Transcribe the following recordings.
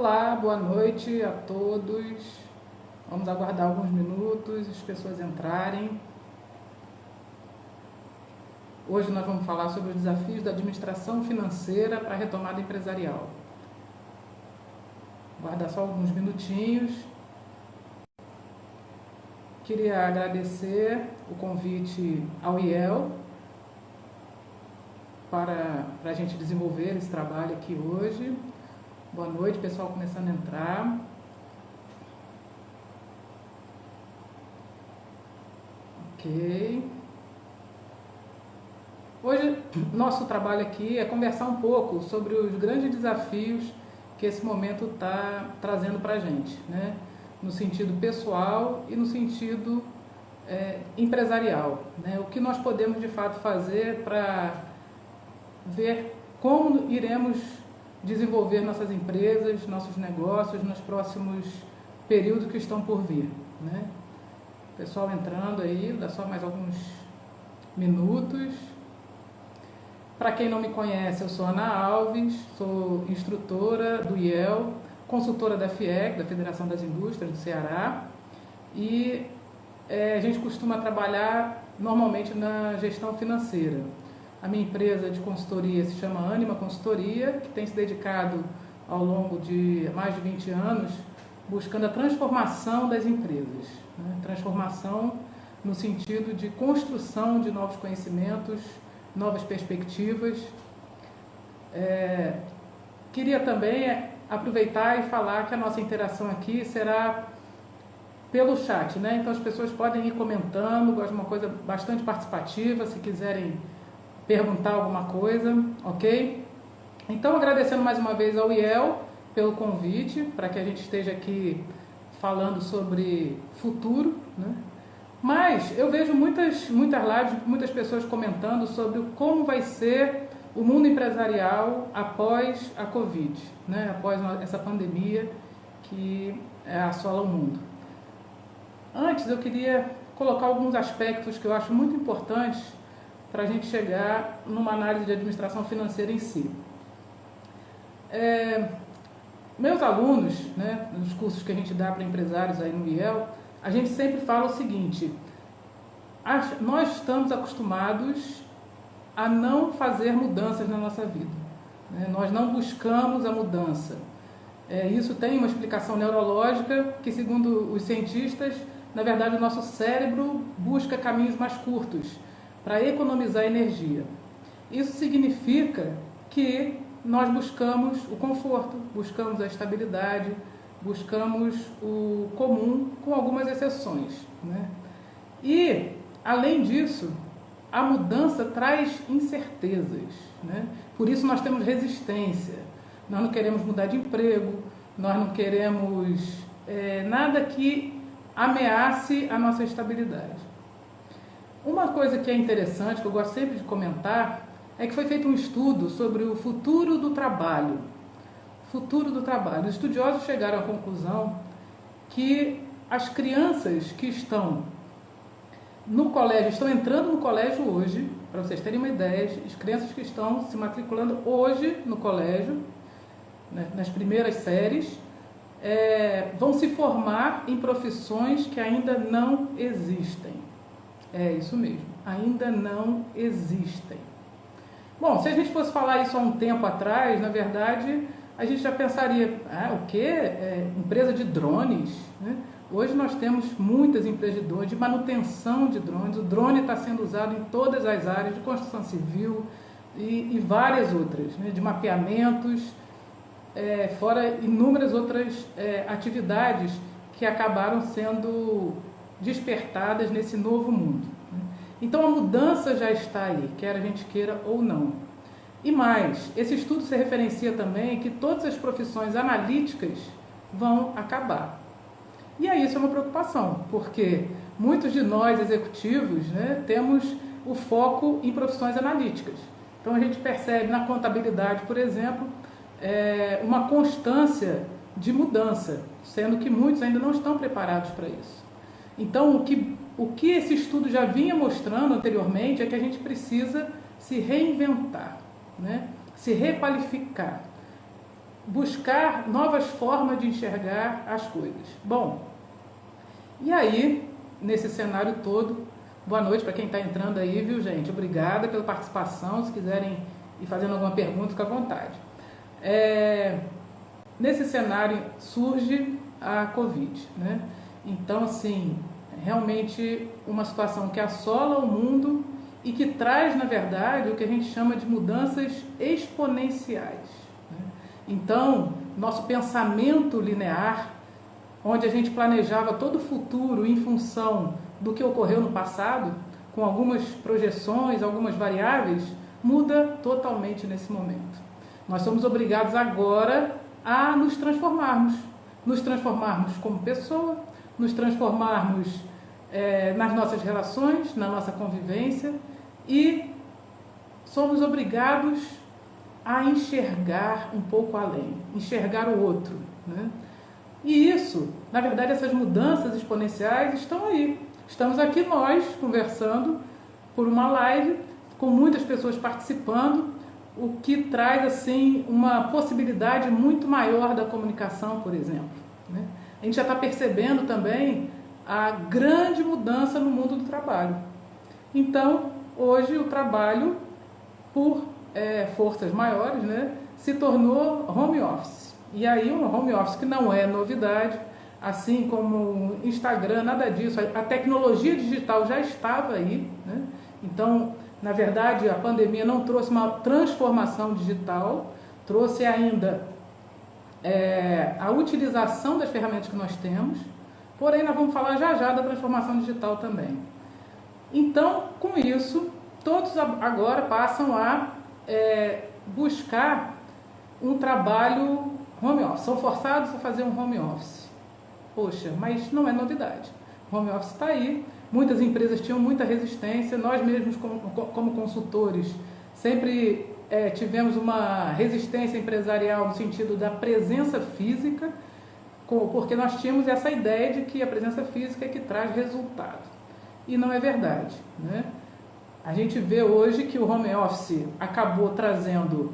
Olá, boa noite a todos. Vamos aguardar alguns minutos, as pessoas entrarem. Hoje nós vamos falar sobre os desafios da administração financeira para a retomada empresarial. Aguardar só alguns minutinhos. Queria agradecer o convite ao IEL para a gente desenvolver esse trabalho aqui hoje. Boa noite, pessoal começando a entrar. Ok. Hoje, nosso trabalho aqui é conversar um pouco sobre os grandes desafios que esse momento está trazendo para a gente, né? No sentido pessoal e no sentido empresarial, né? O que nós podemos de fato fazer para ver como iremos desenvolver nossas empresas, nossos negócios nos próximos períodos que estão por vir, né? Pessoal entrando aí, dá só mais alguns minutos. Para quem não me conhece, eu sou Ana Alves, sou instrutora do IEL, consultora da FIEC, da Federação das Indústrias do Ceará, e a gente costuma trabalhar normalmente na gestão financeira. A minha empresa de consultoria se chama Ânima Consultoria, que tem se dedicado ao longo de mais de 20 anos buscando a transformação das empresas, né? Transformação no sentido de construção de novos conhecimentos, novas perspectivas. Queria também aproveitar e falar que a nossa interação aqui será pelo chat, né? Então as pessoas podem ir comentando, gosto de uma coisa bastante participativa, se quiserem perguntar alguma coisa, ok? Então, agradecendo mais uma vez ao IEL pelo convite, para que a gente esteja aqui falando sobre futuro, né? Mas eu vejo muitas lives, muitas pessoas comentando sobre como vai ser o mundo empresarial após a Covid, né? Após essa pandemia que assola o mundo. Antes, eu queria colocar alguns aspectos que eu acho muito importantes para a gente chegar numa análise de administração financeira em si. Meus alunos, né, nos cursos que a gente dá para empresários aí no IEL, a gente sempre fala o seguinte: nós estamos acostumados a não fazer mudanças na nossa vida, né? Nós não buscamos a mudança. Isso tem uma explicação neurológica que, segundo os cientistas, na verdade o nosso cérebro busca caminhos mais curtos para economizar energia. Isso significa que nós buscamos o conforto, buscamos a estabilidade, buscamos o comum, com algumas exceções, né? E, além disso, a mudança traz incertezas, né? Por isso nós temos resistência. Nós não queremos mudar de emprego, nós não queremos nada que ameace a nossa estabilidade. Uma coisa que é interessante, que eu gosto sempre de comentar, é que foi feito um estudo sobre o futuro do trabalho. Futuro do trabalho. Os estudiosos chegaram à conclusão que as crianças que estão no colégio, estão entrando no colégio hoje, para vocês terem uma ideia, as crianças que estão se matriculando hoje no colégio, né, nas primeiras séries, vão se formar em profissões que ainda não existem. É isso mesmo, ainda não existem. Bom, se a gente fosse falar isso há um tempo atrás, na verdade, a gente já pensaria, o quê? Empresa de drones, né? Hoje nós temos muitas empresas de manutenção de drones. O drone está sendo usado em todas as áreas de construção civil e várias outras, né? De mapeamentos, fora inúmeras outras atividades que acabaram sendo despertadas nesse novo mundo, né? Então a mudança já está aí, quer a gente queira ou não. E mais, esse estudo se referencia também que todas as profissões analíticas vão acabar. E aí isso é uma preocupação, porque muitos de nós executivos, né, temos o foco em profissões analíticas. Então a gente percebe na contabilidade, por exemplo, uma constância de mudança, sendo que muitos ainda não estão preparados para isso. Então, o que esse estudo já vinha mostrando anteriormente é que a gente precisa se reinventar, né? Se requalificar. buscar novas formas de enxergar as coisas. Bom, e aí, nesse cenário todo, boa noite para quem está entrando aí, viu, gente? Obrigada pela participação. Se quiserem ir fazendo alguma pergunta, fica à vontade. Nesse cenário surge a Covid, né? Então, assim, realmente uma situação que assola o mundo e que traz, na verdade, o que a gente chama de mudanças exponenciais, né? Então, nosso pensamento linear, onde a gente planejava todo o futuro em função do que ocorreu no passado, com algumas projeções, algumas variáveis, muda totalmente nesse momento. Nós somos obrigados agora a nos transformarmos como pessoa, nos transformarmos nas nossas relações, na nossa convivência, e somos obrigados a enxergar um pouco além, enxergar o outro, né? E isso, na verdade, essas mudanças exponenciais estão aí. Estamos aqui nós conversando por uma live, com muitas pessoas participando, o que traz assim uma possibilidade muito maior da comunicação, por exemplo, né? A gente já está percebendo também a grande mudança no mundo do trabalho. Então, hoje o trabalho, por forças maiores, né, se tornou home office. E aí um home office que não é novidade, assim como Instagram, nada disso. A tecnologia digital já estava aí, né? Então, na verdade, a pandemia não trouxe uma transformação digital, trouxe ainda a utilização das ferramentas que nós temos, porém nós vamos falar já já da transformação digital também. Então, com isso, todos agora passam a buscar um trabalho home office, são forçados a fazer um home office. Poxa, mas não é novidade. O home office está aí, muitas empresas tinham muita resistência, nós mesmos como consultores sempre tivemos uma resistência empresarial no sentido da presença física, porque nós tínhamos essa ideia de que a presença física é que traz resultado. E não é verdade, né? A gente vê hoje que o home office acabou trazendo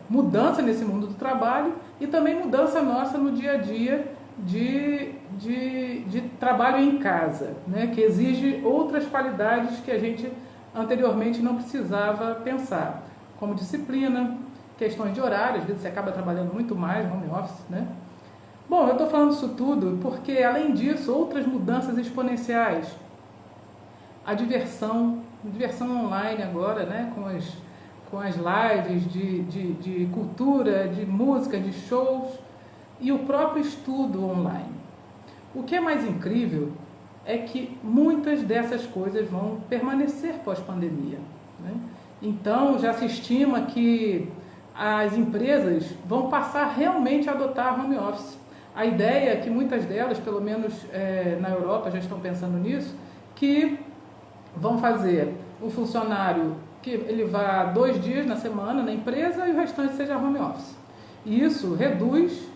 mudança nesse mundo do trabalho e também mudança nossa no dia a dia de trabalho em casa, né? Que exige outras qualidades que a gente anteriormente não precisava pensar, como disciplina, questões de horário, às vezes você acaba trabalhando muito mais no home office, né? Bom, eu estou falando isso tudo porque, além disso, outras mudanças exponenciais. A diversão online agora, né? Com as lives de cultura, de música, de shows, e o próprio estudo online. O que é mais incrível é que muitas dessas coisas vão permanecer pós-pandemia, né? Então, já se estima que as empresas vão passar realmente a adotar home office. A ideia é que muitas delas, pelo menos na Europa, já estão pensando nisso, que vão fazer um funcionário que ele vá 2 dias na semana na empresa e o restante seja home office. E isso reduz,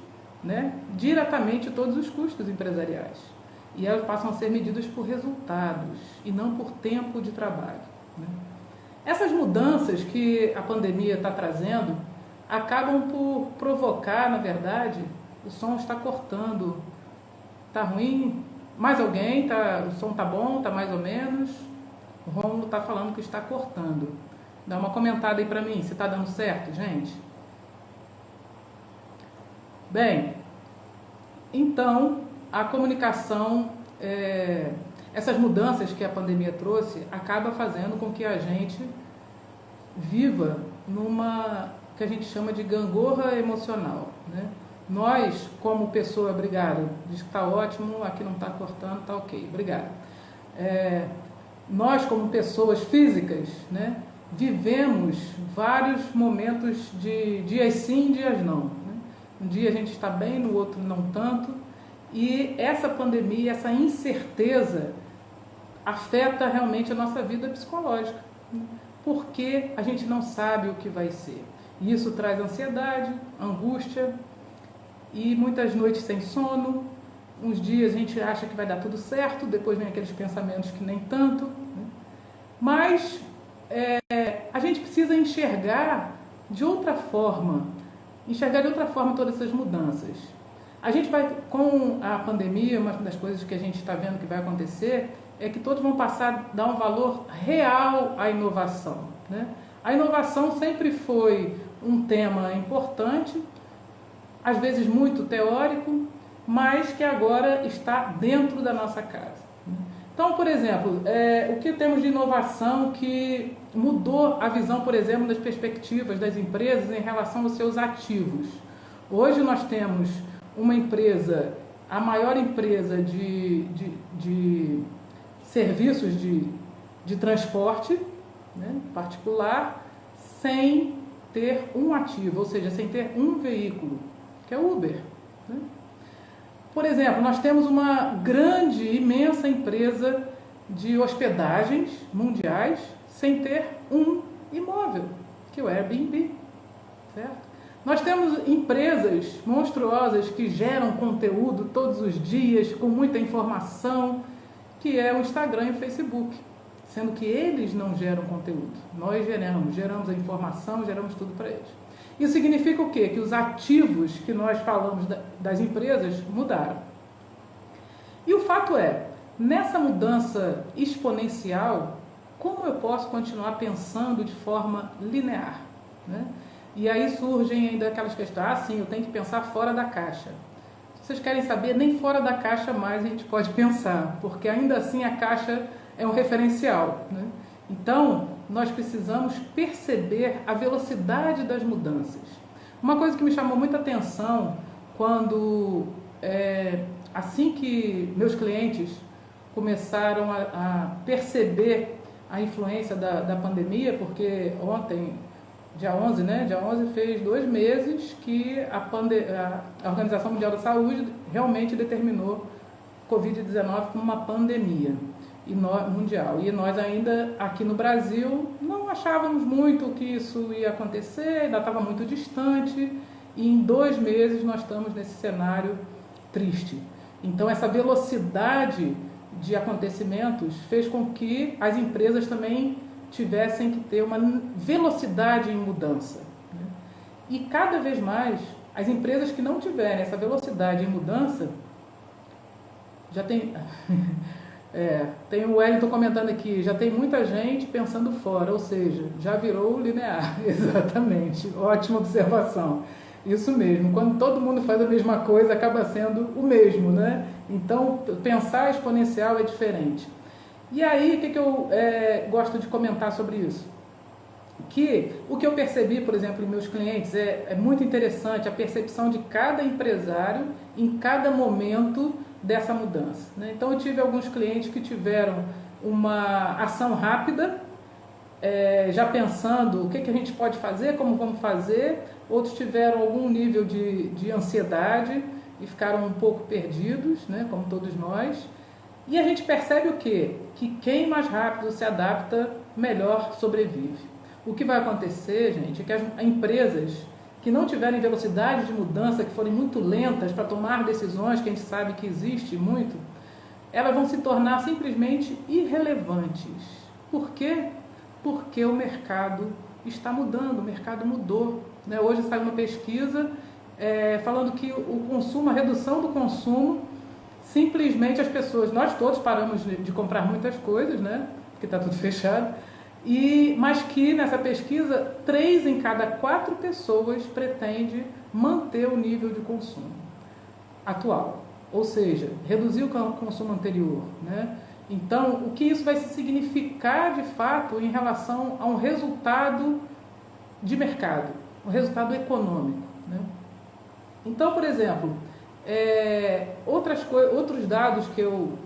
né, diretamente todos os custos empresariais. E elas passam a ser medidas por resultados e não por tempo de trabalho, né? Essas mudanças que a pandemia está trazendo acabam por provocar, na verdade, o som está cortando. Está ruim? Mais alguém? O som está bom? Está mais ou menos? O Rômulo está falando que está cortando. Dá uma comentada aí para mim, se está dando certo, gente. Bem, então a comunicação, essas mudanças que a pandemia trouxe, acaba fazendo com que a gente viva numa, que a gente chama de gangorra emocional, né? Nós, como pessoa, obrigada, diz que está ótimo, aqui não está cortando, está ok, obrigada. Nós, como pessoas físicas, né, vivemos vários momentos de dias sim, dias não, né? Um dia a gente está bem, no outro não tanto. E essa pandemia, essa incerteza afeta realmente a nossa vida psicológica, né? Porque a gente não sabe o que vai ser. E isso traz ansiedade, angústia e muitas noites sem sono. Uns dias a gente acha que vai dar tudo certo, depois vem aqueles pensamentos que nem tanto, né? Mas a gente precisa enxergar de outra forma enxergar de outra forma todas essas mudanças. A gente vai, com a pandemia, uma das coisas que a gente está vendo que vai acontecer é que todos vão passar a dar um valor real à inovação, né? A inovação sempre foi um tema importante, às vezes muito teórico, mas que agora está dentro da nossa casa. Então, por exemplo, o que temos de inovação que mudou a visão, por exemplo, das perspectivas das empresas em relação aos seus ativos? Hoje nós temos uma empresa, a maior empresa de serviços de transporte, né, particular, sem ter um ativo, ou seja, sem ter um veículo, que é o Uber, né? Por exemplo, nós temos uma grande, imensa empresa de hospedagens mundiais sem ter um imóvel, que é o Airbnb, certo? Nós temos empresas monstruosas que geram conteúdo todos os dias, com muita informação, que é o Instagram e o Facebook, sendo que eles não geram conteúdo. Nós geramos a informação, geramos tudo para eles. Isso significa o quê? Que os ativos que nós falamos das empresas mudaram. E o fato é, nessa mudança exponencial, como eu posso continuar pensando de forma linear, né? E aí surgem ainda aquelas questões, sim, eu tenho que pensar fora da caixa. Se vocês querem saber, nem fora da caixa mais a gente pode pensar, porque ainda assim a caixa é um referencial, né? Então, nós precisamos perceber a velocidade das mudanças. Uma coisa que me chamou muita atenção quando, assim que meus clientes começaram a perceber a influência da pandemia, porque ontem, dia 11, né? Dia 11 fez 2 meses que a Organização Mundial da Saúde realmente determinou Covid-19 como uma pandemia mundial. E nós ainda aqui no Brasil não achávamos muito que isso ia acontecer, ainda estava muito distante, e em 2 meses nós estamos nesse cenário triste. Então essa velocidade de acontecimentos fez com que as empresas também tivessem que ter uma velocidade em mudança, né? E cada vez mais as empresas que não tiverem essa velocidade em mudança já tem tem o Wellington comentando aqui, já tem muita gente pensando fora, ou seja, já virou linear. Exatamente, ótima observação. Isso mesmo, quando todo mundo faz a mesma coisa, acaba sendo o mesmo, né? Então, pensar exponencial é diferente. E aí, o que eu gosto de comentar sobre isso? Que o que eu percebi, por exemplo, em meus clientes, é muito interessante a percepção de cada empresário em cada momento dessa mudança, né? Então eu tive alguns clientes que tiveram uma ação rápida, já pensando o que a gente pode fazer, como vamos fazer. Outros tiveram algum nível de ansiedade e ficaram um pouco perdidos, né, como todos nós. E a gente percebe o quê? Que quem mais rápido se adapta, melhor sobrevive. O que vai acontecer, gente, é que as empresas que não tiverem velocidade de mudança, que forem muito lentas para tomar decisões, que a gente sabe que existe muito, elas vão se tornar simplesmente irrelevantes. Por quê? Porque o mercado está mudando, o mercado mudou, né? Hoje saiu uma pesquisa falando que o consumo, a redução do consumo, simplesmente as pessoas, nós todos paramos de comprar muitas coisas, né? Porque está tudo fechado. Mas que nessa pesquisa 3 em cada 4 pessoas pretende manter o nível de consumo atual, ou seja, reduzir o consumo anterior, né? Então, o que isso vai significar de fato em relação a um resultado de mercado, um resultado econômico, né? Então, por exemplo, outros dados que eu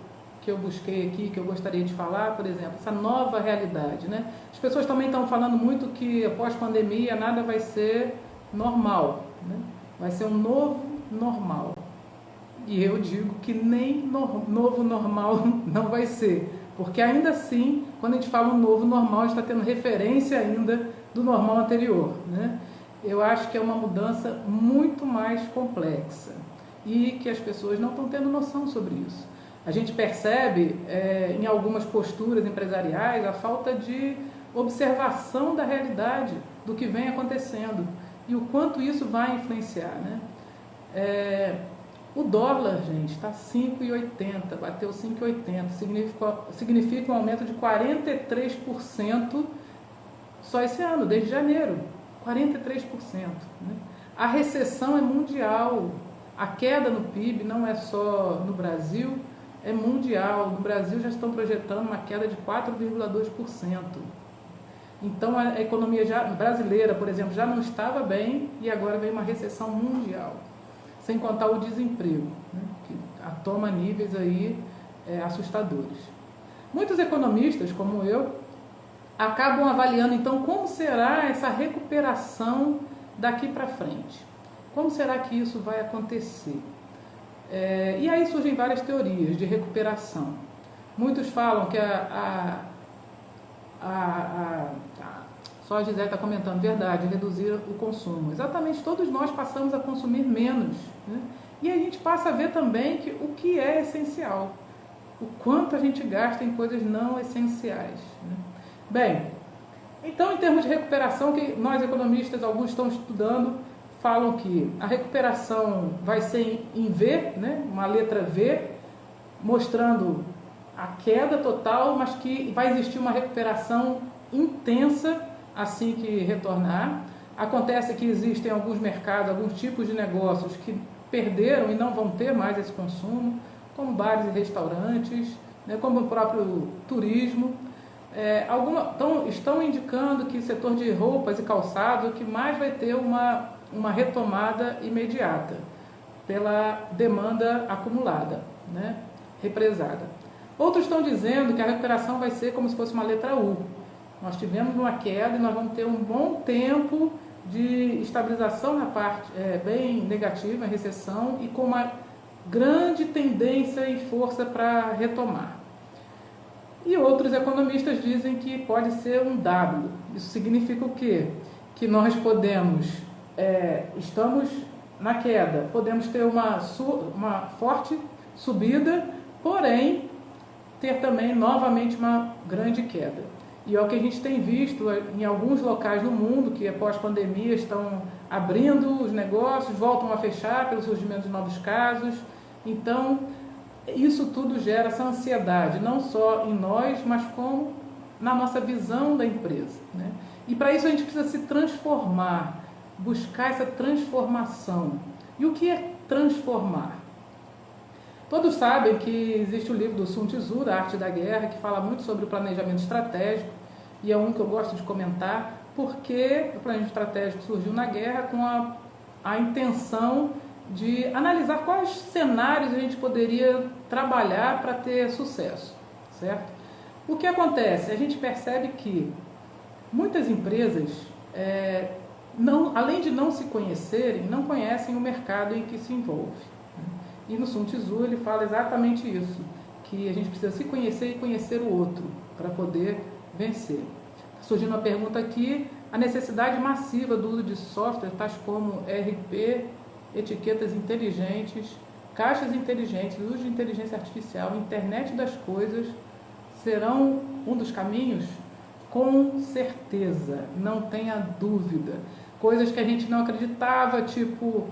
busquei aqui, que eu gostaria de falar, por exemplo, essa nova realidade, né? As pessoas também estão falando muito que após pandemia nada vai ser normal, né? Vai ser um novo normal. E eu digo que nem novo normal não vai ser, porque ainda assim, quando a gente fala um novo normal, a gente está tendo referência ainda do normal anterior, né? Eu acho que é uma mudança muito mais complexa e que as pessoas não estão tendo noção sobre isso. A gente percebe em algumas posturas empresariais a falta de observação da realidade, do que vem acontecendo. e o quanto isso vai influenciar, né? O dólar, gente, está 5,80, bateu 5,80, significa um aumento de 43% só esse ano, desde janeiro, 43%. Né? A recessão é mundial, a queda no PIB não é só no Brasil, é mundial. No Brasil já estão projetando uma queda de 4,2%. Então a economia brasileira, por exemplo, já não estava bem e agora vem uma recessão mundial. Sem contar o desemprego, né, que toma níveis aí assustadores. Muitos economistas, como eu, acabam avaliando então como será essa recuperação daqui para frente. Como será que isso vai acontecer? E aí surgem várias teorias de recuperação. Muitos falam que só a Gisele está comentando, verdade, reduzir o consumo. Exatamente, todos nós passamos a consumir menos, né? E a gente passa a ver também o que é essencial, o quanto a gente gasta em coisas não essenciais, né? Bem, então em termos de recuperação, que nós economistas, alguns estão estudando, falam que a recuperação vai ser em V, né? Uma letra V, mostrando a queda total, mas que vai existir uma recuperação intensa assim que retornar. Acontece que existem alguns mercados, alguns tipos de negócios que perderam e não vão ter mais esse consumo, como bares e restaurantes, né, como o próprio turismo. Estão indicando que o setor de roupas e calçados é o que mais vai ter uma retomada imediata, pela demanda acumulada, né, represada. Outros estão dizendo que a recuperação vai ser como se fosse uma letra U. Nós tivemos uma queda e nós vamos ter um bom tempo de estabilização na parte bem negativa, recessão, e com uma grande tendência e força para retomar. E outros economistas dizem que pode ser um W. Isso significa o quê? Que nós estamos na queda, podemos ter uma forte subida, porém ter também novamente uma grande queda. E é o que a gente tem visto em alguns locais no mundo, que após pandemia estão abrindo os negócios, voltam a fechar pelo surgimento de novos casos. Então, isso tudo gera essa ansiedade, não só em nós, mas como na nossa visão da empresa, né? E para isso a gente precisa se transformar, buscar essa transformação. E o que é transformar? Todos sabem que existe o livro do Sun Tzu, da Arte da Guerra, que fala muito sobre o planejamento estratégico, e é um que eu gosto de comentar, porque o planejamento estratégico surgiu na guerra com a intenção de analisar quais cenários a gente poderia trabalhar para ter sucesso, certo? O que acontece? A gente percebe que muitas empresas, além de não se conhecerem, não conhecem o mercado em que se envolve. E no Sun Tzu ele fala exatamente isso, que a gente precisa se conhecer e conhecer o outro para poder vencer. Está surgindo uma pergunta aqui: a necessidade massiva do uso de software, tais como ERP, etiquetas inteligentes, caixas inteligentes, uso de inteligência artificial, internet das coisas, serão um dos caminhos? Com certeza, não tenha dúvida. Coisas que a gente não acreditava, tipo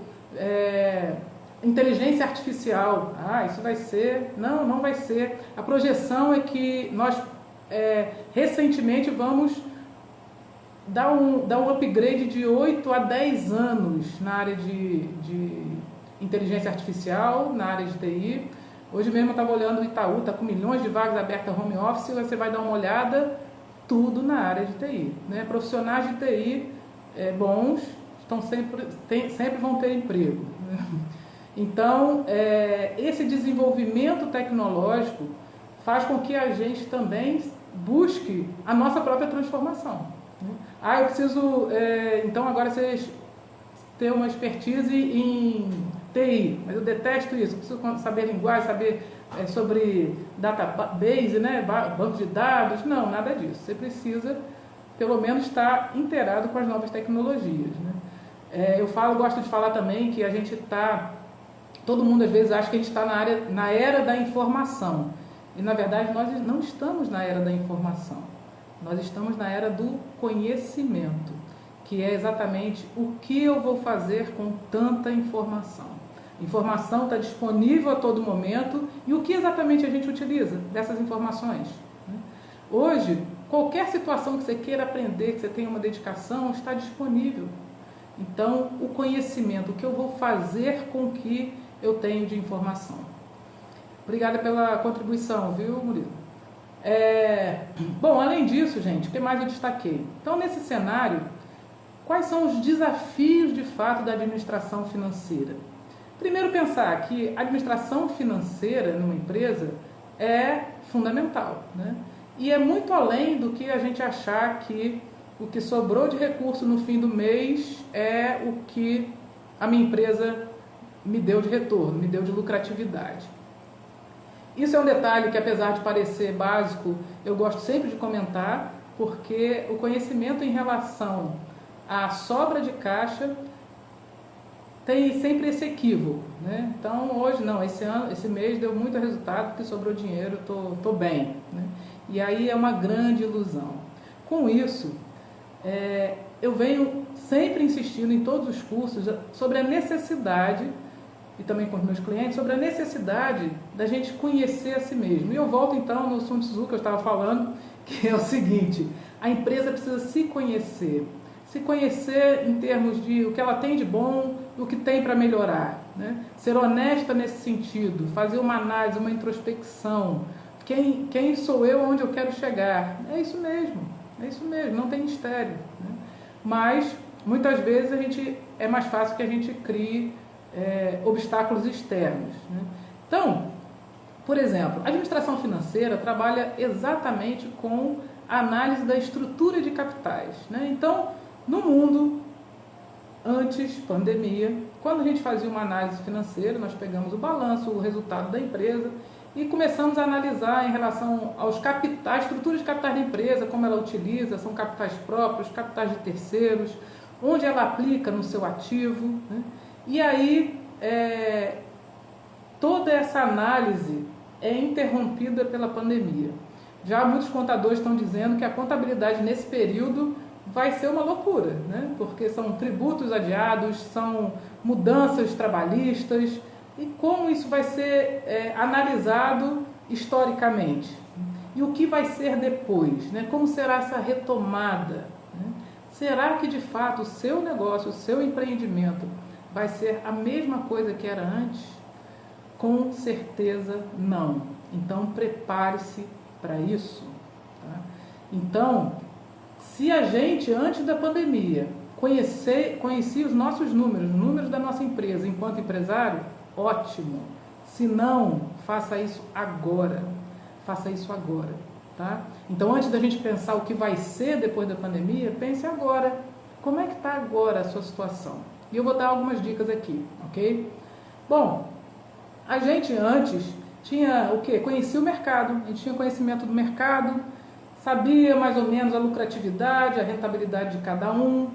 inteligência artificial, isso vai ser, não vai ser. A projeção é que nós recentemente vamos dar um upgrade de 8 a 10 anos na área de inteligência artificial, na área de TI. Hoje mesmo eu estava olhando o Itaú, está com milhões de vagas abertas home office, você vai dar uma olhada, tudo na área de TI, né? Profissionais de TI bons sempre vão ter emprego, né? Então, esse desenvolvimento tecnológico faz com que a gente também busque a nossa própria transformação, né? Eu preciso, então agora vocês ter uma expertise em TI, mas eu detesto isso, eu preciso saber linguagem, saber sobre database, né? Banco de dados, não, nada disso. Você precisa, pelo menos, estar inteirado com as novas tecnologias, né? Gosto de falar também que a gente está... Todo mundo às vezes acha que a gente está na era da informação. E na verdade nós não estamos na era da informação. Nós estamos na era do conhecimento. que é exatamente o que eu vou fazer com tanta informação. Informação está disponível a todo momento, e o que exatamente a gente utiliza dessas informações? Hoje, qualquer situação que você queira aprender, que você tenha uma dedicação, está disponível. Então, o conhecimento, o que eu vou fazer com o que eu tenho de informação. Obrigada pela contribuição, viu, Murilo? Bom, além disso, gente, o que mais eu destaquei? Então, nesse cenário, quais são os desafios de fato da administração financeira? Primeiro, pensar que a administração financeira numa empresa é fundamental, né? E é muito além do que a gente achar que o que sobrou de recurso no fim do mês é o que a minha empresa me deu de retorno, me deu de lucratividade. Isso é um detalhe que, apesar de parecer básico, eu gosto sempre de comentar, porque o conhecimento em relação à sobra de caixa tem sempre esse equívoco, né? Então, hoje não, esse mês deu muito resultado, porque sobrou dinheiro, tô bem, né? E aí é uma grande ilusão. Com isso, eu venho sempre insistindo em todos os cursos sobre a necessidade, e também com os meus clientes, sobre a necessidade da gente conhecer a si mesmo. E eu volto então no Sun Tzu que eu estava falando, que é o seguinte: a empresa precisa se conhecer em termos de o que ela tem de bom, o que tem para melhorar, né? Ser honesta nesse sentido, fazer uma análise, uma introspecção. Quem sou eu, onde eu quero chegar? É isso mesmo, não tem mistério, né? Mas muitas vezes é mais fácil que a gente crie obstáculos externos, né? Então, por exemplo, a administração financeira trabalha exatamente com a análise da estrutura de capitais, né? Então, no mundo, antes pandemia, quando a gente fazia uma análise financeira, nós pegamos o balanço, o resultado da empresa e começamos a analisar em relação aos capitais, estruturas de capitais da empresa, como ela utiliza, são capitais próprios, capitais de terceiros, onde ela aplica no seu ativo, né? E aí, toda essa análise é interrompida pela pandemia. Já muitos contadores estão dizendo que a contabilidade nesse período vai ser uma loucura, né? Porque são tributos adiados, são mudanças trabalhistas, e como isso vai ser analisado historicamente. E o que vai ser depois, né? Como será essa retomada, né? Será que de fato o seu negócio, o seu empreendimento vai ser a mesma coisa que era antes? Com certeza não. Então prepare-se para isso, tá? Então, se a gente, antes da pandemia, conhecia os nossos números da nossa empresa enquanto empresário, ótimo. Se não, faça isso agora. Tá? Então, antes da gente pensar o que vai ser depois da pandemia, pense agora. Como é que está agora a sua situação? E eu vou dar algumas dicas aqui, ok? Bom, a gente antes tinha o quê? Conhecia o mercado, a gente tinha conhecimento do mercado, sabia mais ou menos a lucratividade, a rentabilidade de cada um,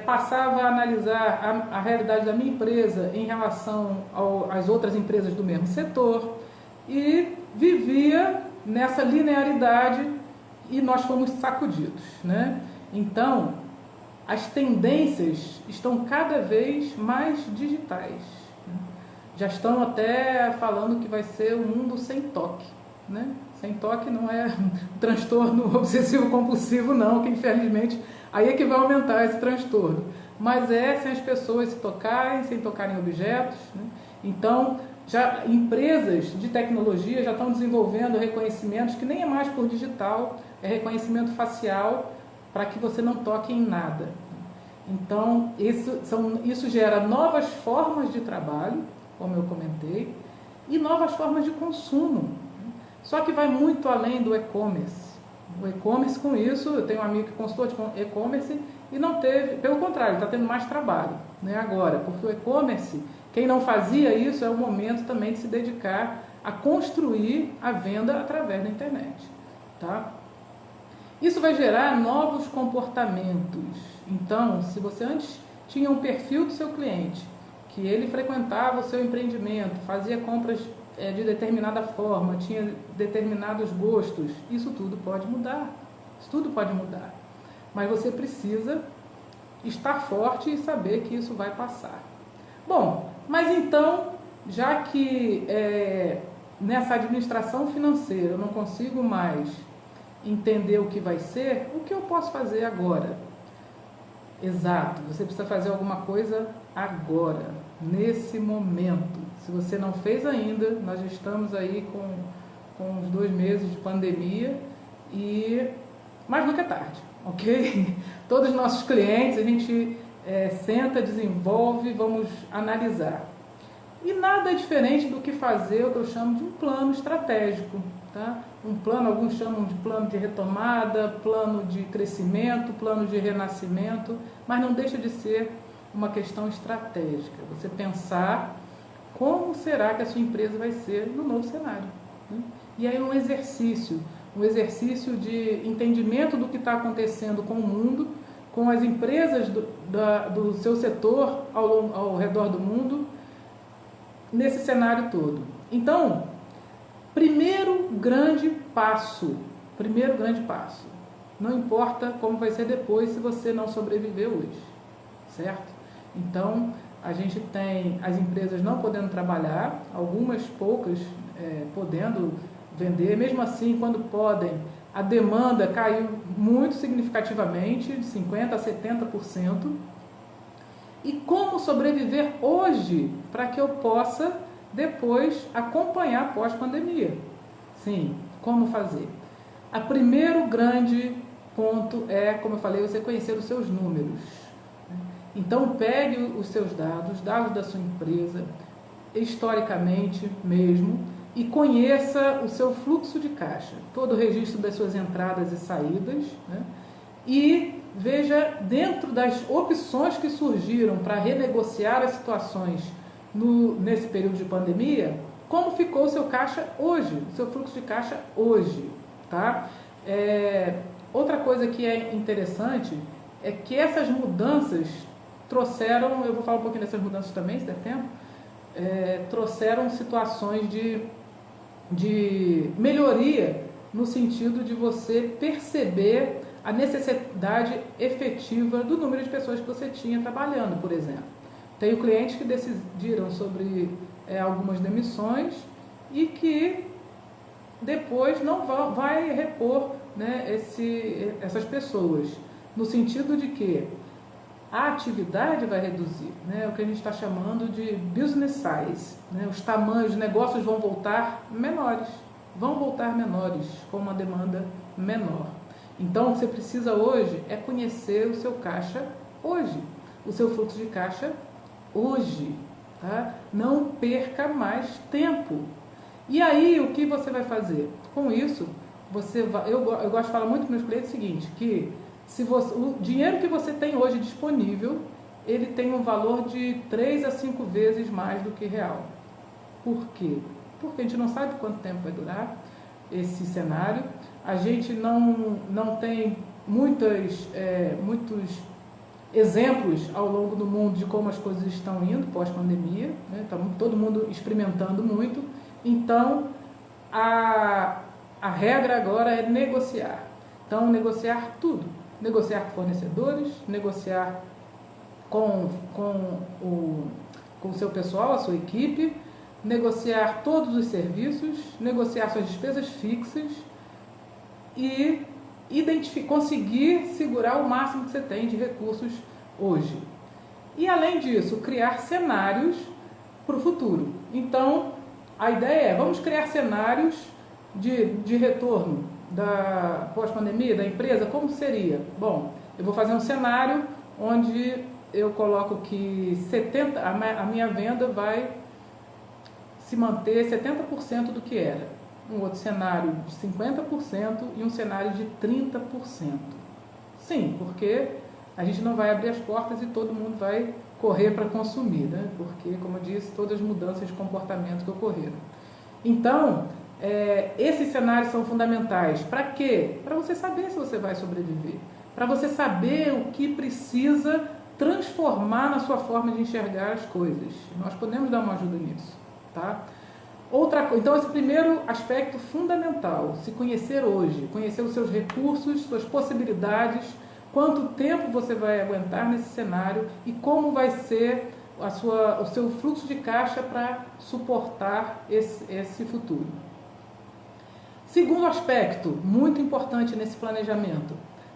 passava a analisar a realidade da minha empresa em relação às outras empresas do mesmo setor e vivia nessa linearidade, e nós fomos sacudidos, né? Então, as tendências estão cada vez mais digitais, né? Já estão até falando que vai ser um mundo sem toque, né? Sem toque não é um transtorno obsessivo compulsivo não, que infelizmente aí é que vai aumentar esse transtorno, mas sem as pessoas se tocarem, sem tocarem objetos, né? Então, já empresas de tecnologia já estão desenvolvendo reconhecimentos que nem é mais por digital, é reconhecimento facial, para que você não toque em nada. Então, isso gera novas formas de trabalho, como eu comentei, e novas formas de consumo. Só que vai muito além do e-commerce. O e-commerce, com isso, eu tenho um amigo que consultou de e-commerce e não teve, pelo contrário, está tendo mais trabalho, né, agora, porque o e-commerce, quem não fazia isso, é o momento também de se dedicar a construir a venda através da internet, tá? Isso vai gerar novos comportamentos. Então, se você antes tinha um perfil do seu cliente, que ele frequentava o seu empreendimento, fazia compras de determinada forma, tinha determinados gostos, isso tudo pode mudar. Mas você precisa estar forte e saber que isso vai passar. Bom, mas então, já que nessa administração financeira eu não consigo mais entender o que vai ser, o que eu posso fazer agora? Exato, você precisa fazer alguma coisa agora, nesse momento. Se você não fez ainda, nós estamos aí com uns 2 meses de pandemia mas nunca é tarde, ok? Todos os nossos clientes, a gente senta, desenvolve, vamos analisar. E nada é diferente do que fazer o que eu chamo de um plano estratégico, tá? Um plano, alguns chamam de plano de retomada, plano de crescimento, plano de renascimento, mas não deixa de ser uma questão estratégica. Você pensar como será que a sua empresa vai ser no novo cenário, né? E aí um exercício de entendimento do que está acontecendo com o mundo, com as empresas do seu setor ao redor do mundo, nesse cenário todo. Então, primeiro grande passo, não importa como vai ser depois se você não sobreviver hoje, certo? Então, a gente tem as empresas não podendo trabalhar, algumas poucas podendo vender, mesmo assim, quando podem, a demanda caiu muito significativamente, de 50% a 70%. E como sobreviver hoje para que eu possa depois acompanhar pós-pandemia? Sim, como fazer? O primeiro grande ponto é, como eu falei, você conhecer os seus números. Então pegue os seus dados da sua empresa, historicamente mesmo, e conheça o seu fluxo de caixa, todo o registro das suas entradas e saídas, né? E veja, dentro das opções que surgiram para renegociar as situações nesse período de pandemia, como ficou o seu caixa hoje, o seu fluxo de caixa hoje, tá? Outra coisa que é interessante é que essas mudanças trouxeram, eu vou falar um pouquinho dessas mudanças também, se der tempo, trouxeram situações de melhoria no sentido de você perceber a necessidade efetiva do número de pessoas que você tinha trabalhando, por exemplo. Tenho clientes que decidiram sobre algumas demissões e que depois não vai repor, né, essas pessoas, no sentido de que a atividade vai reduzir, né, o que a gente está chamando de business size, né, os tamanhos, os negócios vão voltar menores, com uma demanda menor. Então, o que você precisa hoje é conhecer o seu caixa hoje, o seu fluxo de caixa hoje, tá? Não perca mais tempo. E aí, o que você vai fazer? Com isso, eu gosto de falar muito para meus clientes o seguinte, que o dinheiro que você tem hoje disponível, ele tem um valor de 3 a 5 vezes mais do que real. Por quê? Porque a gente não sabe quanto tempo vai durar esse cenário. A gente não tem muitos exemplos ao longo do mundo de como as coisas estão indo pós-pandemia, né? Tá todo mundo experimentando muito. Então, a regra agora é negociar. Então, negociar tudo. Negociar com fornecedores, negociar com o seu pessoal, a sua equipe, negociar todos os serviços, negociar suas despesas fixas e conseguir segurar o máximo que você tem de recursos hoje. E além disso, criar cenários para o futuro. Então, a ideia é, vamos criar cenários de retorno da pós-pandemia, da empresa, como seria? Bom, eu vou fazer um cenário onde eu coloco que a minha venda vai se manter 70% do que era. Um outro cenário de 50% e um cenário de 30%. Sim, porque a gente não vai abrir as portas e todo mundo vai correr para consumir, né? Porque, como eu disse, todas as mudanças de comportamento que ocorreram. Então, esses cenários são fundamentais. Para quê? Para você saber se você vai sobreviver. Para você saber o que precisa transformar na sua forma de enxergar as coisas. Nós podemos dar uma ajuda nisso, tá? Então, esse primeiro aspecto fundamental, se conhecer hoje, conhecer os seus recursos, suas possibilidades, quanto tempo você vai aguentar nesse cenário e como vai ser o seu fluxo de caixa para suportar esse futuro. Segundo aspecto, muito importante nesse planejamento,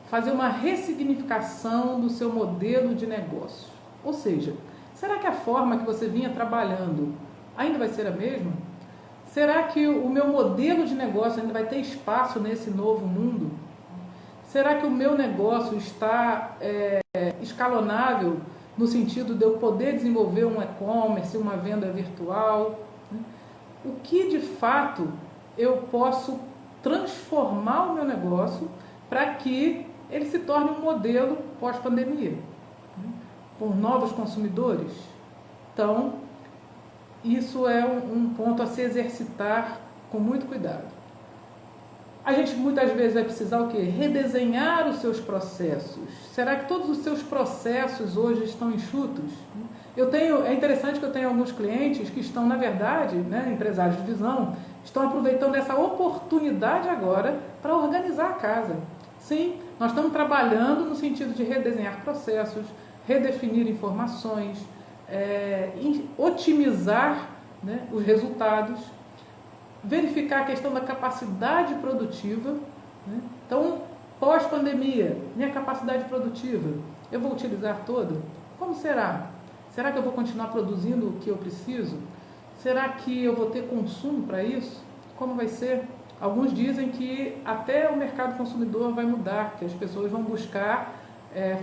fazer uma ressignificação do seu modelo de negócio. Ou seja, será que a forma que você vinha trabalhando ainda vai ser a mesma? Será que o meu modelo de negócio ainda vai ter espaço nesse novo mundo? Será que o meu negócio está escalonável no sentido de eu poder desenvolver um e-commerce, uma venda virtual? O que de fato eu posso transformar o meu negócio para que ele se torne um modelo pós-pandemia, por novos consumidores? Então, isso é um ponto a se exercitar com muito cuidado. A gente muitas vezes vai precisar o quê? Redesenhar os seus processos. Será que todos os seus processos hoje estão enxutos? É interessante que eu tenho alguns clientes que estão, na verdade, empresários de visão, estão aproveitando essa oportunidade agora para organizar a casa. Sim, nós estamos trabalhando no sentido de redesenhar processos, redefinir informações, otimizar os resultados, verificar a questão da capacidade produtiva. Então, pós-pandemia, minha capacidade produtiva, eu vou utilizar toda? Como será? Será que eu vou continuar produzindo o que eu preciso? Será que eu vou ter consumo para isso? Como vai ser? Alguns dizem que até o mercado consumidor vai mudar, que as pessoas vão buscar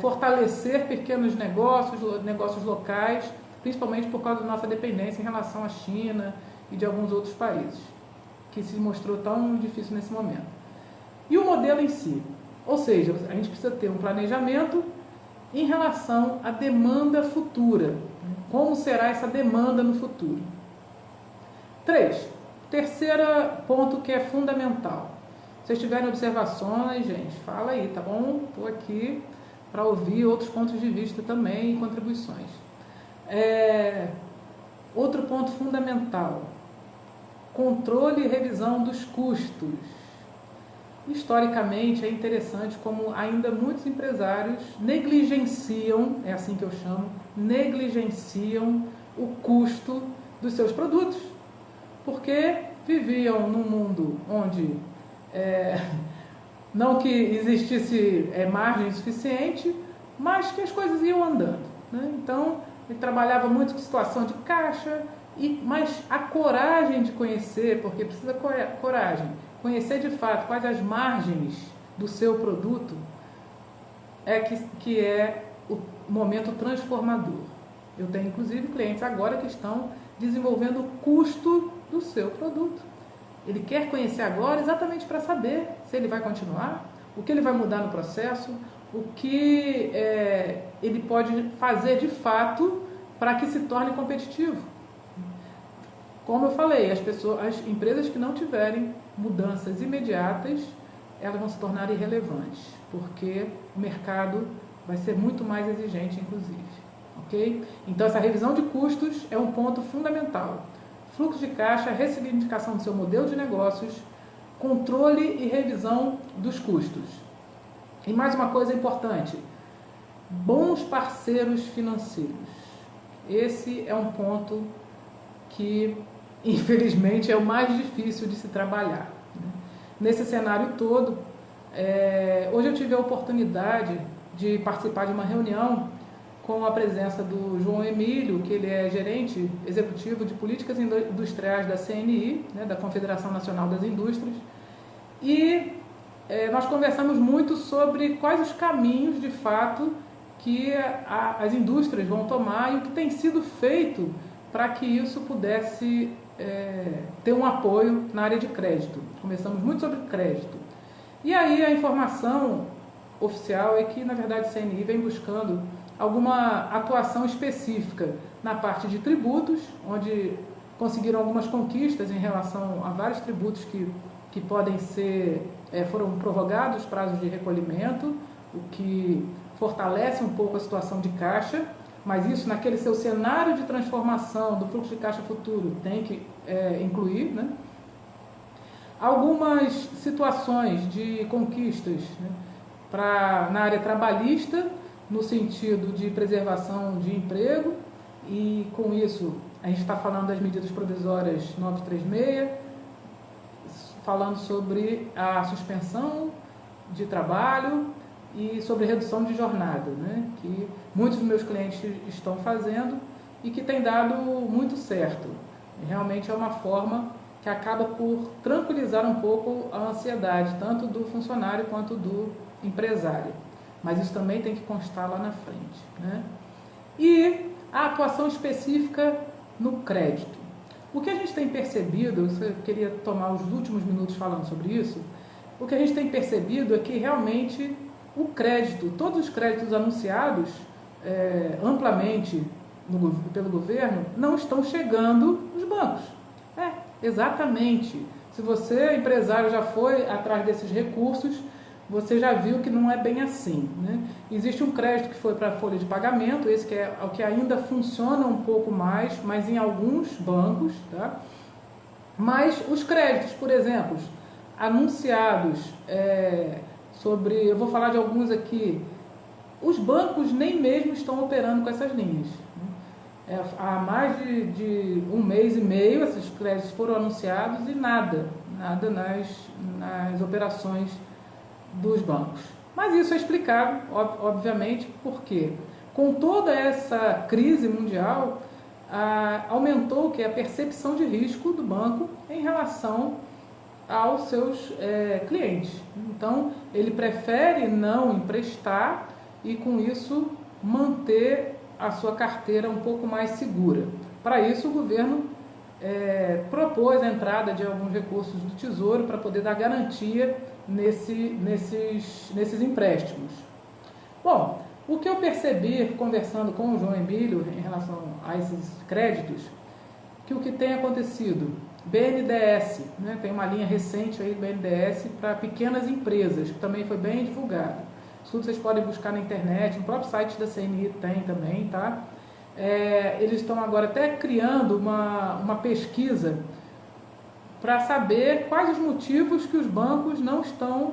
fortalecer pequenos negócios locais, principalmente por causa da nossa dependência em relação à China e de alguns outros países, que se mostrou tão difícil nesse momento. E o modelo em si? Ou seja, a gente precisa ter um planejamento em relação à demanda futura. Como será essa demanda no futuro? 3. Terceiro ponto que é fundamental. Se vocês tiverem observações, gente, fala aí, tá bom? Estou aqui para ouvir outros pontos de vista também e contribuições. Outro ponto fundamental: controle e revisão dos custos. Historicamente, é interessante como ainda muitos empresários negligenciam, é assim que eu chamo, negligenciam o custo dos seus produtos, porque viviam num mundo onde não que existisse margem suficiente, mas que as coisas iam andando, Então, ele trabalhava muito com situação de caixa, mas a coragem de conhecer, porque precisa coragem, conhecer de fato quais as margens do seu produto, que é o momento transformador. Eu tenho inclusive clientes agora que estão desenvolvendo o custo do seu produto. Ele quer conhecer agora exatamente para saber se ele vai continuar, o que ele vai mudar no processo, o que ele pode fazer de fato para que se torne competitivo. Como eu falei, as empresas que não tiverem mudanças imediatas, elas vão se tornar irrelevantes, porque o mercado vai ser muito mais exigente, inclusive. Ok? Então, essa revisão de custos é um ponto fundamental. Fluxo de caixa, ressignificação do seu modelo de negócios, controle e revisão dos custos. E mais uma coisa importante: bons parceiros financeiros. Esse é um ponto que, infelizmente, é o mais difícil de se trabalhar. Nesse cenário todo, hoje eu tive a oportunidade de participar de uma reunião com a presença do João Emílio, que ele é gerente executivo de políticas industriais da CNI, da Confederação Nacional das Indústrias, e nós conversamos muito sobre quais os caminhos, de fato, que as indústrias vão tomar e o que tem sido feito para que isso pudesse ter um apoio na área de crédito. Conversamos muito sobre crédito. E aí a informação oficial é que, na verdade, a CNI vem buscando alguma atuação específica na parte de tributos, onde conseguiram algumas conquistas em relação a vários tributos que podem ser, foram prorrogados prazos de recolhimento, o que fortalece um pouco a situação de caixa, mas isso naquele seu cenário de transformação do fluxo de caixa futuro tem que incluir, Algumas situações de conquistas, na área trabalhista, no sentido de preservação de emprego, e com isso a gente está falando das medidas provisórias 936, falando sobre a suspensão de trabalho e sobre redução de jornada, né? Que muitos dos meus clientes estão fazendo e que tem dado muito certo. Realmente é uma forma que acaba por tranquilizar um pouco a ansiedade, tanto do funcionário quanto do empresário. Mas isso também tem que constar lá na frente, né? E a atuação específica no crédito. O que a gente tem percebido, eu queria tomar os últimos minutos falando sobre isso, o que a gente tem percebido é que realmente o crédito, todos os créditos anunciados amplamente pelo governo, não estão chegando nos bancos. Exatamente. Se você, empresário, já foi atrás desses recursos, você já viu que não é bem assim, né? Existe um crédito que foi para a folha de pagamento, esse que é o que ainda funciona um pouco mais, mas em alguns bancos, tá? Mas os créditos, por exemplo, anunciados sobre, eu vou falar de alguns aqui, os bancos nem mesmo estão operando com essas linhas. Há mais de um mês e meio esses créditos foram anunciados e nada nas operações dos bancos. Mas isso é explicável, obviamente, porque com toda essa crise mundial, aumentou a percepção de risco do banco em relação aos seus clientes. Então, ele prefere não emprestar e, com isso, manter a sua carteira um pouco mais segura. Para isso, o governo propôs a entrada de alguns recursos do Tesouro para poder dar garantia nesses empréstimos. Bom, o que eu percebi conversando com o João Emílio em relação a esses créditos, que o que tem acontecido, BNDES, né, tem uma linha recente aí do BNDES para pequenas empresas, que também foi bem divulgado. Isso tudo vocês podem buscar na internet, no próprio site da CNI tem também, tá? Eles estão agora até criando uma pesquisa para saber quais os motivos que os bancos não estão,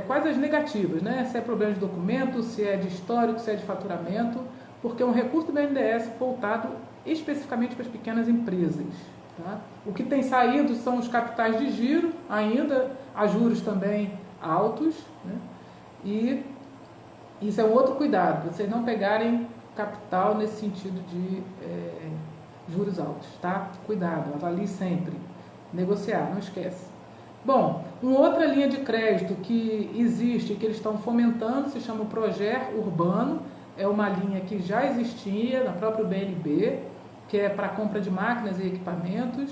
quais as negativas, né? Se é problema de documento, se é de histórico, se é de faturamento, porque é um recurso do BNDES voltado especificamente para as pequenas empresas. Tá? O que tem saído são os capitais de giro, ainda a juros também altos, né? E isso é um outro cuidado, vocês não pegarem capital nesse sentido de juros altos, tá? Cuidado, avalie sempre. Negociar, não esquece. Bom, uma outra linha de crédito que existe, que eles estão fomentando, se chama o Projer Urbano, é uma linha que já existia na própria BNB, que é para compra de máquinas e equipamentos.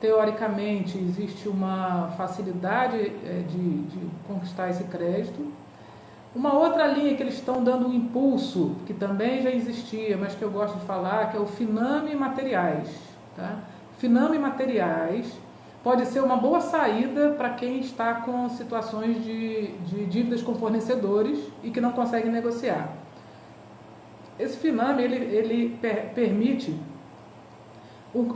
Teoricamente, existe uma facilidade de conquistar esse crédito. Uma outra linha que eles estão dando um impulso, que também já existia, mas que eu gosto de falar, que é o Finame Materiais. Tá? Finame Materiais pode ser uma boa saída para quem está com situações de dívidas com fornecedores e que não consegue negociar. Esse Finame, ele permite,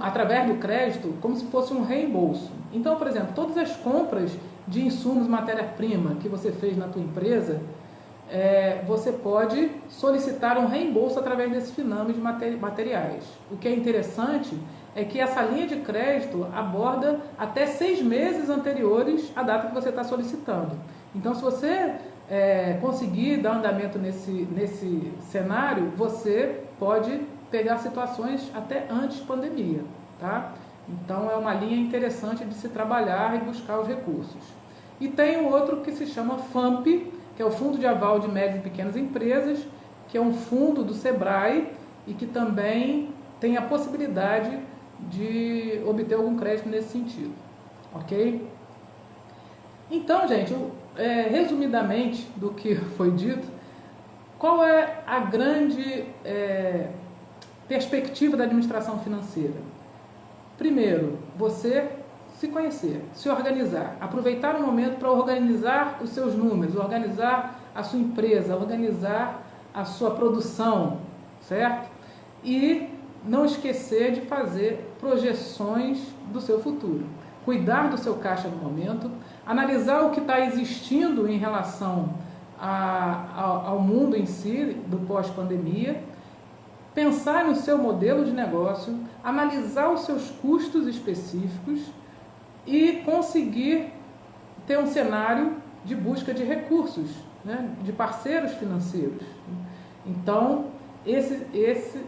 através do crédito, como se fosse um reembolso. Então, por exemplo, todas as compras de insumos, matéria-prima que você fez na tua empresa, você pode solicitar um reembolso através desse Finame de materiais. O que é interessante é que essa linha de crédito aborda até 6 meses anteriores à data que você está solicitando. Então, se você conseguir dar andamento nesse cenário, você pode pegar situações até antes de pandemia, tá? Então, é uma linha interessante de se trabalhar e buscar os recursos. E tem um outro que se chama FAMP, que é o Fundo de Aval de Médias e Pequenas Empresas, que é um fundo do SEBRAE e que também tem a possibilidade de obter algum crédito nesse sentido, ok? Então, gente, resumidamente do que foi dito, qual é a grande perspectiva da administração financeira? Primeiro, você se conhecer, se organizar, aproveitar o momento para organizar os seus números, organizar a sua empresa, organizar a sua produção, certo? E não esquecer de fazer projeções do seu futuro. Cuidar do seu caixa no momento, analisar o que está existindo em relação ao mundo em si, do pós-pandemia, pensar no seu modelo de negócio, analisar os seus custos específicos e conseguir ter um cenário de busca de recursos, né, de parceiros financeiros. Então,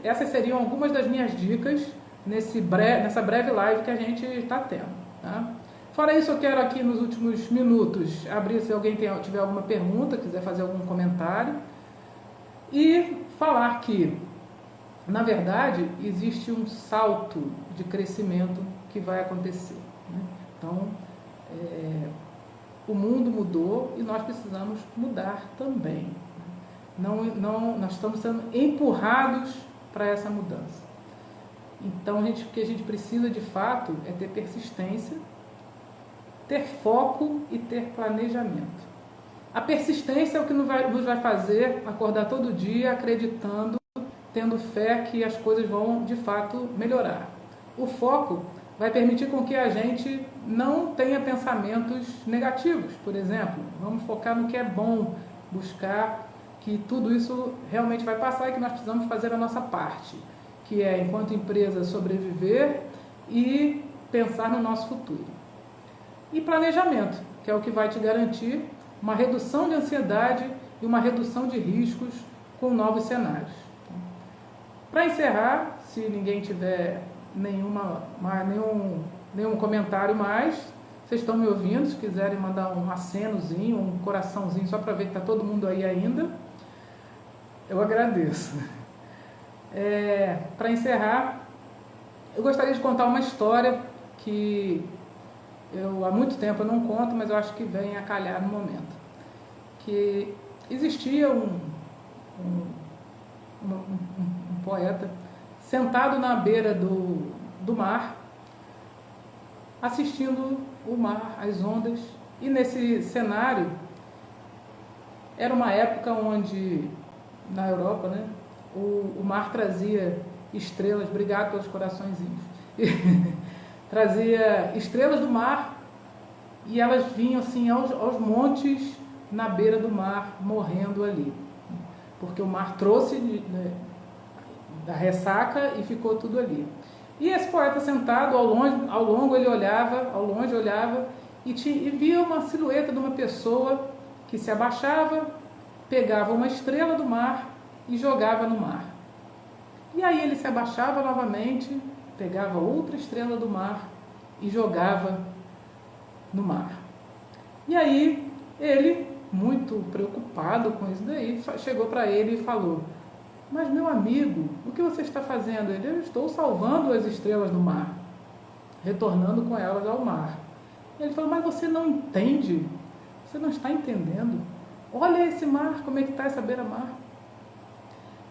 essas seriam algumas das minhas dicas nessa breve live que a gente está tendo. Tá? Fora isso, eu quero aqui nos últimos minutos abrir, se alguém tiver alguma pergunta, quiser fazer algum comentário, e falar que, na verdade, existe um salto de crescimento que vai acontecer. Né? Então, o mundo mudou e nós precisamos mudar também. Nós estamos sendo empurrados para essa mudança. Então, o que a gente precisa de fato é ter persistência, ter foco e ter planejamento. A persistência é o que nos vai fazer acordar todo dia acreditando, tendo fé que as coisas vão de fato melhorar. O foco vai permitir com que a gente não tenha pensamentos negativos, por exemplo. Vamos focar no que é bom, buscar que tudo isso realmente vai passar e que nós precisamos fazer a nossa parte, que é, enquanto empresa, sobreviver e pensar no nosso futuro. E planejamento, que é o que vai te garantir uma redução de ansiedade e uma redução de riscos com novos cenários. Para encerrar, se ninguém tiver nenhum comentário mais, vocês estão me ouvindo, se quiserem mandar um acenozinho, um coraçãozinho, só para ver que está todo mundo aí ainda, eu agradeço. Para encerrar, eu gostaria de contar uma história que há muito tempo eu não conto, mas eu acho que vem a calhar no momento. Que existia um poeta sentado na beira do mar, assistindo o mar, as ondas, e nesse cenário era uma época onde, na Europa, né, o mar trazia estrelas, obrigado pelos coraçõezinhos, trazia estrelas do mar e elas vinham assim aos montes na beira do mar, morrendo ali, porque o mar trouxe da ressaca e ficou tudo ali. E esse poeta sentado ao longe ele olhava e via uma silhueta de uma pessoa que se abaixava, pegava uma estrela do mar e jogava no mar. E aí ele se abaixava novamente, pegava outra estrela do mar e jogava no mar. E aí ele, muito preocupado com isso daí, chegou para ele e falou: mas meu amigo, o que você está fazendo? Eu estou salvando as estrelas do mar, retornando com elas ao mar. Ele falou: mas você não entende, você não está entendendo. Olha esse mar, como é que está essa beira-mar.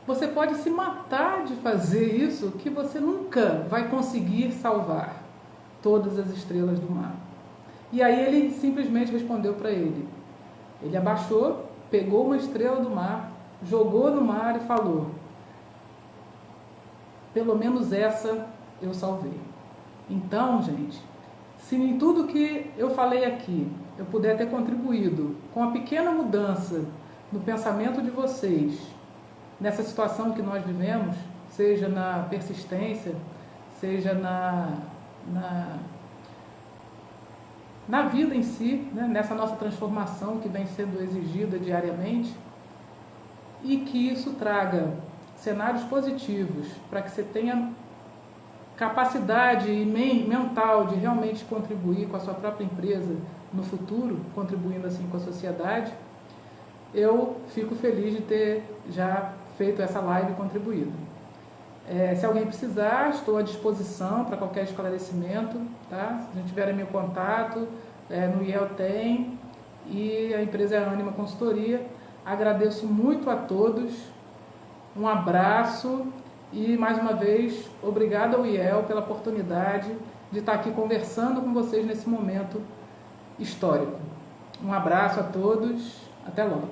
Você pode se matar de fazer isso, que você nunca vai conseguir salvar todas as estrelas do mar. E aí ele simplesmente respondeu para ele. Ele abaixou, pegou uma estrela do mar, jogou no mar e falou: pelo menos essa eu salvei. Então, gente, se em tudo que eu falei aqui eu puder ter contribuído com a pequena mudança no pensamento de vocês, nessa situação que nós vivemos, seja na persistência, seja na vida em si, né, nessa nossa transformação que vem sendo exigida diariamente, e que isso traga cenários positivos para que você tenha capacidade mental de realmente contribuir com a sua própria empresa no futuro, contribuindo assim com a sociedade, eu fico feliz de ter já feito essa live e contribuído. Se alguém precisar, estou à disposição para qualquer esclarecimento, tá? Se não tiverem meu contato, no IEL tem, e a empresa é a Ânima Consultoria. Agradeço muito a todos, um abraço e, mais uma vez, obrigado ao IEL pela oportunidade de estar aqui conversando com vocês nesse momento histórico. Um abraço a todos, até logo.